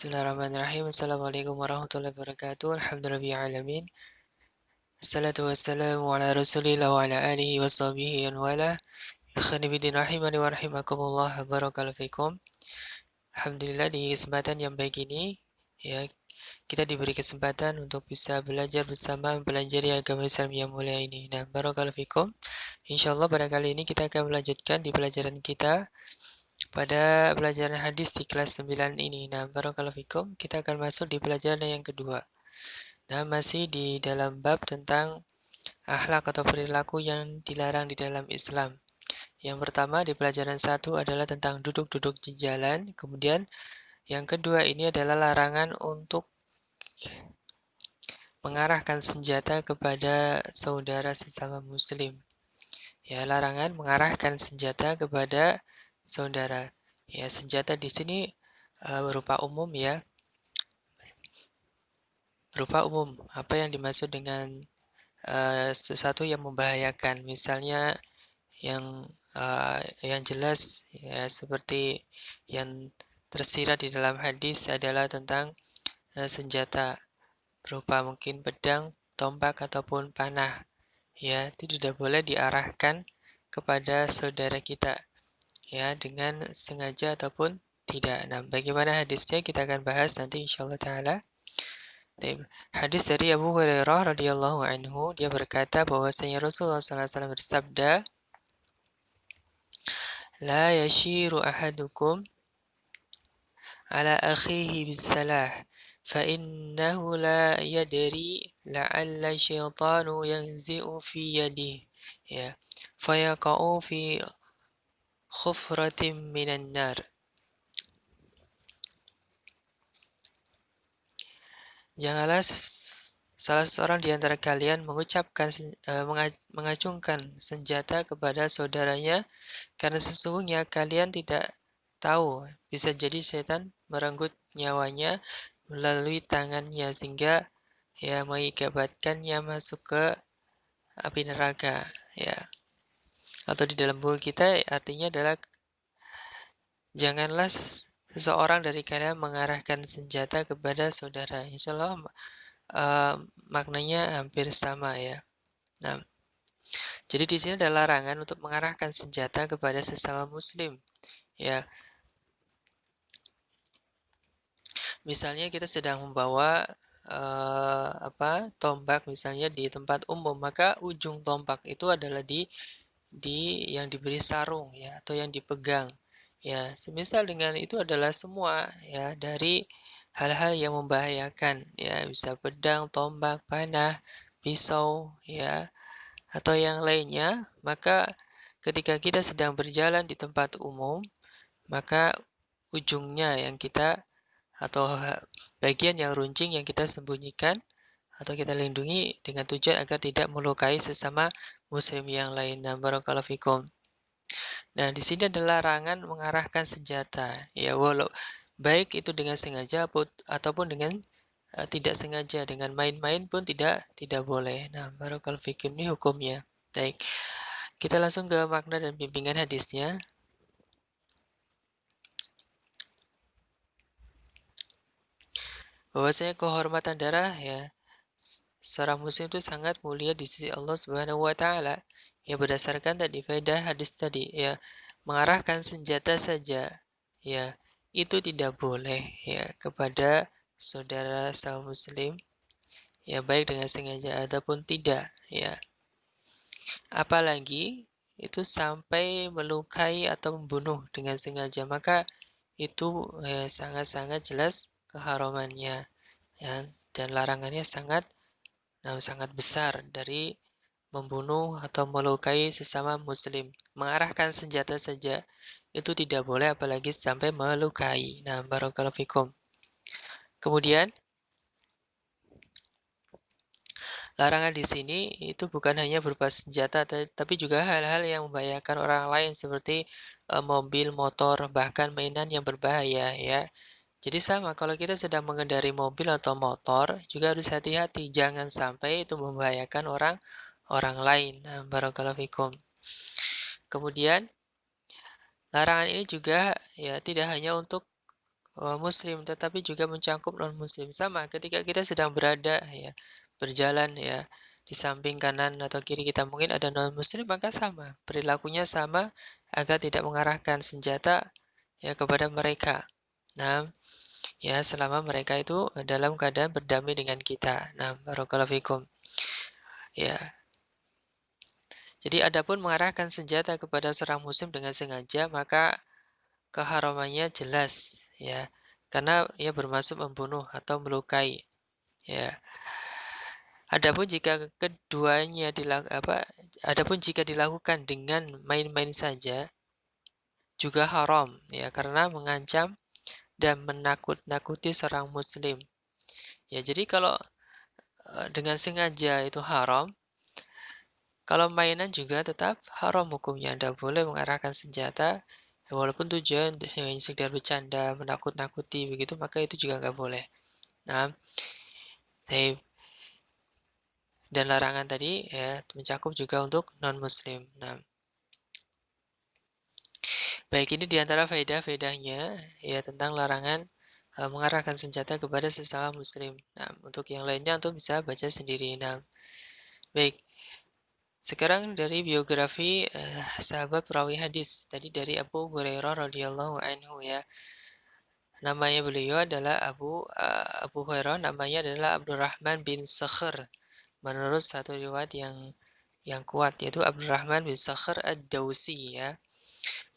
Bismillahirrahmanirrahim. Assalamualaikum warahmatullahi wabarakatuh. Alhamdulillahirrahmanirrahim. Assalatu wassalamu ala rasulillah wa ala alihi wa sahbihi wa wala. Ikhwani bidin rahimani wa rahimakumullah. Barakallahu fikum. Alhamdulillah di kesempatan yang baik ini ya kita diberi kesempatan untuk bisa belajar bersama mempelajari agama Islam yang mulia ini. Nah, barakallahu fikum. Insyaallah pada kali ini kita akan melanjutkan di pelajaran kita pada pelajaran hadis di kelas 9 ini. Nah, barakallahu fikum, kita akan masuk di pelajaran yang kedua. Nah, masih di dalam bab tentang akhlak atau perilaku yang dilarang di dalam Islam. Yang pertama di pelajaran 1 adalah tentang duduk-duduk di jalan. Kemudian yang kedua ini adalah larangan untuk mengarahkan senjata kepada saudara sesama muslim. Ya, larangan mengarahkan senjata kepada saudara. Ya, senjata di sini berupa umum ya. Berupa umum. Apa yang dimaksud dengan sesuatu yang membahayakan? Misalnya yang jelas ya seperti yang tersirat di dalam hadis adalah tentang senjata berupa mungkin pedang, tombak ataupun panah. Ya, itu tidak boleh diarahkan kepada saudara kita. Ya, dengan sengaja ataupun tidak. Nah, bagaimana hadisnya kita akan bahas nanti insyaallah taala. Hadis dari Abu Hurairah radhiyallahu anhu, dia berkata bahwasanya Rasulullah SAW bersabda, "La yashiru ahadukum ala akhihi bisalah, fa innahu la yadri la'alla syaitanu yanzi'u fi yadihi, ya, fayaqa'u fi khufratin minan nar." Janganlah salah seorang di antara kalian mengacungkan senjata kepada saudaranya, karena sesungguhnya kalian tidak tahu, bisa jadi setan merenggut nyawanya melalui tangannya sehingga ya mengakibatkannya masuk ke api neraka, ya. Atau di dalam buku kita artinya adalah janganlah seseorang dari kalian mengarahkan senjata kepada saudara. Insyaallah maknanya hampir sama ya. Nah, jadi di sini ada larangan untuk mengarahkan senjata kepada sesama muslim. Ya. Misalnya kita sedang membawa tombak misalnya di tempat umum, maka ujung tombak itu adalah di yang diberi sarung ya atau yang dipegang. Ya, semisal dengan itu adalah semua ya dari hal-hal yang membahayakan ya, bisa pedang, tombak, panah, pisau ya atau yang lainnya. Maka ketika kita sedang berjalan di tempat umum, maka ujungnya yang kita atau bagian yang runcing yang kita sembunyikan atau kita lindungi dengan tujuan agar tidak melukai sesama muslim yang lain. Nah, barakallahu fikum. Nah, di sini ada larangan mengarahkan senjata. Ya, walau baik itu dengan sengaja ataupun dengan tidak sengaja, dengan main-main pun tidak boleh. Nah, barakallahu fikum, ini hukumnya. Baik. Kita langsung ke makna dan bimbingan hadisnya. Bahwasanya kehormatan darah ya seorang muslim itu sangat mulia di sisi Allah Subhanahu wa taala. Ya, berdasarkan tadi faedah hadis tadi ya, mengarahkan senjata saja ya itu tidak boleh ya kepada saudara sama muslim ya, baik dengan sengaja ataupun tidak ya. Apalagi itu sampai melukai atau membunuh dengan sengaja, maka itu sangat-sangat jelas keharamannya ya, dan larangannya sangat besar dari membunuh atau melukai sesama muslim. Mengarahkan senjata saja itu tidak boleh, apalagi sampai melukai. Nah, barakallahu fikum. Kemudian larangan di sini itu bukan hanya berupa senjata, tapi juga hal-hal yang membahayakan orang lain seperti mobil, motor, bahkan mainan yang berbahaya ya. Jadi sama, kalau kita sedang mengendari mobil atau motor juga harus hati-hati, jangan sampai itu membahayakan orang lain. Nah, barakallahu fikum. Kemudian larangan ini juga ya tidak hanya untuk muslim, tetapi juga mencakup non-muslim. Sama ketika kita sedang berada ya, berjalan ya, di samping kanan atau kiri kita mungkin ada non-muslim, maka sama, perilakunya sama agar tidak mengarahkan senjata ya kepada mereka. Nah, ya selama mereka itu dalam keadaan berdamai dengan kita. Nah, barakallahu fikum. Ya, jadi adapun mengarahkan senjata kepada seorang muslim dengan sengaja, maka keharamannya jelas ya. Karena ia bermaksud membunuh atau melukai ya. Adapun jika keduanya adapun jika dilakukan dengan main-main saja juga haram ya karena mengancam dan menakut-nakuti seorang muslim. Ya, jadi kalau dengan sengaja itu haram, kalau mainan juga tetap haram hukumnya. Anda boleh mengarahkan senjata, ya walaupun tujuan hanya sekedar bercanda, menakut-nakuti begitu, maka itu juga nggak boleh. Nah, baik. Dan larangan tadi ya mencakup juga untuk non-muslim. Nah, baik ini diantara faedah-faedahnya ya tentang larangan mengarahkan senjata kepada sesama muslim. Nah, untuk yang lainnya untuk bisa baca sendiri. Nah, baik. Sekarang dari biografi sahabat perawi hadis tadi dari Abu Hurairah radhiyallahu anhu ya. Namanya beliau adalah Abu Hurairah namanya adalah Abdurrahman bin Sakhr. Menurut satu riwayat yang kuat yaitu Abdurrahman bin Sakhr Ad-Dausi ya.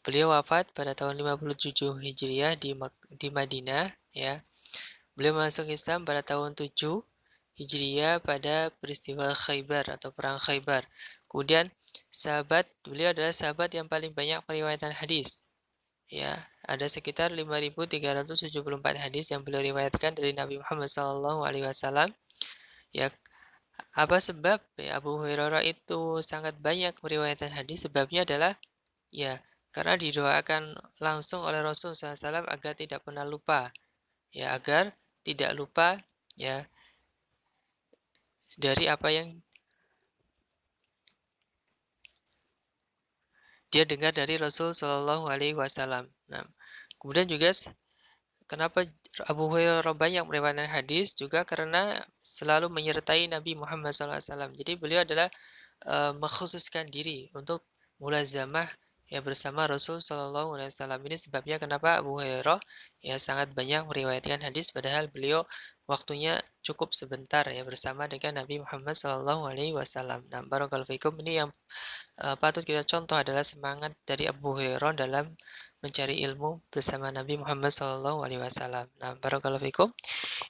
Beliau wafat pada tahun 57 Hijriah di Madinah ya. Beliau masuk Islam pada tahun 7 Hijriah pada peristiwa Khaybar atau perang Khaybar. Kemudian beliau adalah sahabat yang paling banyak periwayatan hadis. Ya, ada sekitar 5.374 hadis yang beliau riwayatkan dari Nabi Muhammad SAW. Ya, apa sebab ya, Abu Hurairah itu sangat banyak meriwayatkan hadis? Sebabnya adalah ya karena didoakan langsung oleh Rasul SAW agar tidak pernah lupa. Ya, agar tidak lupa ya dari apa yang dia dengar dari Rasul Shallallahu Alaihi Wasallam. Nah, kemudian juga kenapa Abu Hurairah banyak meriwayatkan hadis juga karena selalu menyertai Nabi Muhammad SAW. Jadi beliau adalah mengkhususkan diri untuk mulazamah ya bersama Rasul Shallallahu Alaihi Wasallam. Ini sebabnya kenapa Abu Hurairah ya sangat banyak meriwayatkan hadis padahal beliau waktunya cukup sebentar ya bersama dengan Nabi Muhammad Shallallahu Alaihi Wasallam. Nah, barakallahu fikum ini yang patut kita contoh adalah semangat dari Abu Hurairah dalam mencari ilmu bersama Nabi Muhammad SAW. Nah, barakallahu fikum.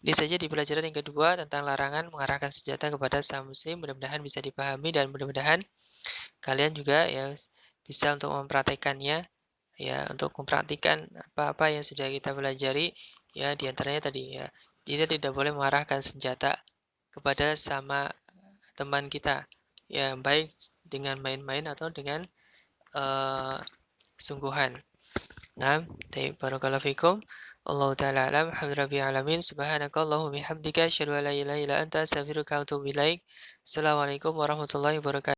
Ini saja di pelajaran yang kedua tentang larangan mengarahkan senjata kepada sesama muslim. Mudah-mudahan bisa dipahami dan mudah-mudahan kalian juga ya bisa untuk mempraktekannya ya untuk mempraktikkan apa-apa yang sudah kita pelajari ya diantaranya tadi ya kita tidak boleh mengarahkan senjata kepada sama teman kita ya baik dengan main-main atau dengan sungguhan. Nah, barakallahu fikum. Allah taala alam, hamdulillah alamin. Subhanakallahumma bihamdika asyhadu an la ilaha illa anta astaghfiruka wa atubu ilaik. Assalamualaikum warahmatullahi wabarakatuh.